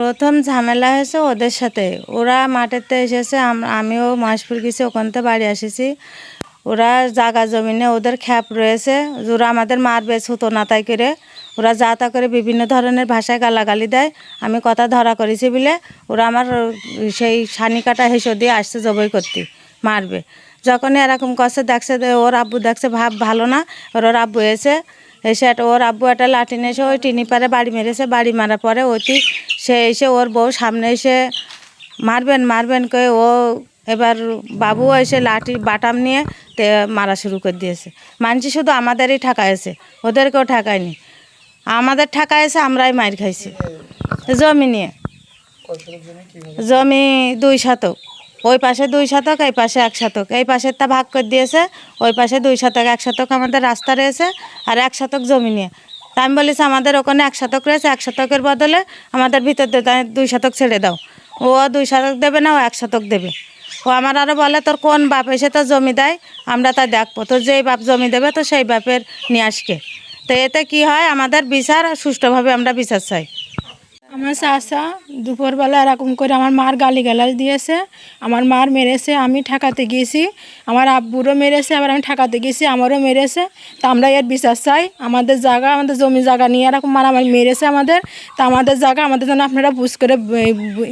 প্রথম ঝামেলা হয়েছে ওদের সাথে। ওরা মাঠেতে এসেছে, আমিও মহেশপুর গেছি, ওখান থেকে বাড়ি এসেছি। ওরা জাগা জমিনে ওদের খ্যাপ রয়েছে, ওরা আমাদের মারবে ছুতো না তাই করে। ওরা যা তা করে বিভিন্ন ধরনের ভাষায় গালাগালি দেয়। আমি কথা ধরা করেছি বলে ওরা আমার সেই সানি কাটা হেসো দিয়ে আসছে জবই করতে, মারবে। যখনই এরকম করছে, দেখছে ওর আব্বু দেখছে ভাব ভালো না, ওর আব্বু এসে ওর আব্বু একটা লাঠি নিয়ে এসে ওই টিনি পারে বাড়ি মেরেছে। বাড়ি মারার পরে সে এসে ওর বউ সামনে এসে মারবেন মারবেন করে ও এবার বাবুও এসে লাঠি বাটাম নিয়ে মারা শুরু করে দিয়েছে। মানছি শুধু আমাদেরই ঠেকাইছে, ওদেরকেও ঠেকায়নি। আমাদের ঠেকাইছে, আমরাই মার খাইছি। জমি নিয়ে, জমি 2 শতক, ওই পাশে 2 শতক, এই পাশে 1 শতক। এই পাশের তা ভাগ করে দিয়েছে, ওই পাশে 2 শতক। 1 শতক আমাদের রাস্তা রয়েছে আর 1 শতক জমি নিয়ে। তা আমি বলেছি আমাদের ওখানে 1 শতক রয়েছে, 1 শতকের বদলে আমাদের ভিতর 2 শতক ছেড়ে দাও। ও 2 শতক দেবে না, ও 1 শতক দেবে। ও আমার আরও বলে তোর কোন বাপ এসে তোর জমি দেয়, আমরা তা দেখবো, তোর যেই বাপ জমি দেবে তো সেই বাপের নিয়ে আসকে। তো এতে কি হয়, আমাদের বিচার সুষ্ঠুভাবে আমরা বিচার চাই। আমার চাচা দুপুরবেলা এরকম করে আমার মার গালিগালাজ দিয়েছে, আমার মার মেরেছে। আমি ঠেকাতে গিয়েছি, আমার আব্বুরও মেরেছে, আবার আমি ঠেকাতে গিয়েছি, আমারও মেরেছে। তা আমরা এর বিচার চাই। আমাদের জায়গা, আমাদের জমি জায়গা নিয়ে এরকম মারামারি মেরেছে আমাদের। তা আমাদের জায়গা আমাদের জন্য আপনারা বুঝ করে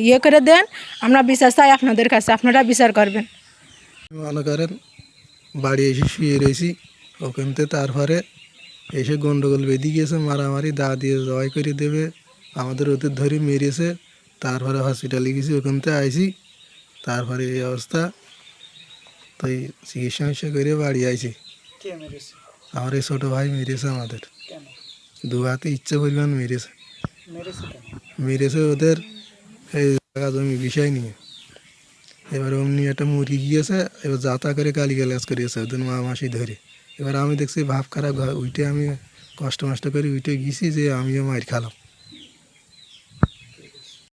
ইয়ে করে দেন। আমরা বিচার চাই আপনাদের কাছে, আপনারা বিচার করবেন। মনে করেন বাড়ি এসে শুয়ে রয়েছি, ওখান থেকে তারপরে এসে গন্ডগোল বেঁধে গিয়েছে, মারামারি দা দিয়ে জবাই করে দেবে, আমাদের ওদের ধরে মেরেছে। তারপরে হসপিটালে গেছি, ওখান থেকে আইছি। তারপরে এই অবস্থা, তাই চিকিৎসা করে বাড়ি আইছি। আমার এই ছোটো ভাই মেরেছে আমাদের, 2 হাতে ইচ্ছে পরিমাণ মেরেছে। মেরেছে ওদের এই জায়গা জমি বিষয় নিয়ে। এবার অমনি একটা মুরগি গিয়েছে, এবার যাতা করে গালিগালাজ করিয়েছে ওদের মা মাসি ধরে। এবার আমি দেখছি ভাব খারাপ, উঠে আমি কষ্ট মষ্ট করে উঠে গেছি যে আমিও মার খেলাম।